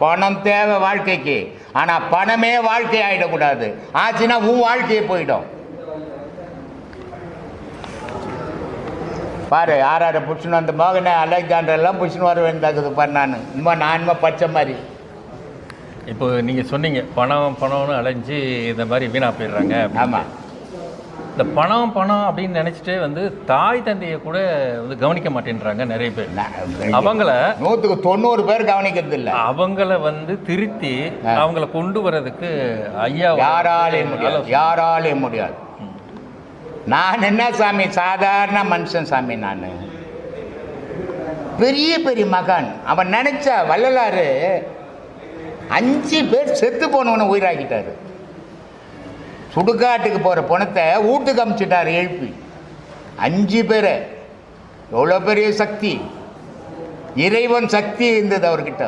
பணம் தேவை வாழ்க்கைக்கு. ஆனால் பணமே வாழ்க்கை ஆகிடக்கூடாது. ஆச்சுன்னா உன் வாழ்க்கையே போயிடும். பாரு யாரை பிடிச்சின்னு வந்த மகனை அலெக்சாண்டர்லாம் பிடிச்சின்னு வர வேண்டியதாக்குது பாரு. நான் பச்சை மாதிரி. இப்போ நீங்கள் சொன்னீங்க பணம்னு அலைஞ்சு இந்த மாதிரி வீணாக போயிடுறாங்க. ஆமாம். இந்த பணம் அப்படின்னு நினச்சிட்டு தாய் தந்தையை கூட கவனிக்க மாட்டேன்றாங்க நிறைய பேர். அவங்கள 100% பேர் கவனிக்கிறது இல்லை. அவங்கள திருத்தி அவங்கள கொண்டு வர்றதுக்கு ஐயா யாராலே முடியாது. நான் என்ன சாமி, சாதாரண மனுஷன் சாமி. நான் பெரிய பெரிய மகான். அவன் நினைச்சா வள்ளலாறு 5 பேர் செத்து போனவனை உயிராக்கிட்டாரு. சுடுகாட்டுக்கு போகிற பணத்தை வீட்டுக்கு அமுச்சிட்டார் எழுப்பி. 5 பேரை. எவ்வளோ பெரிய சக்தி, இறைவன் சக்தி இருந்தது அவர்கிட்ட.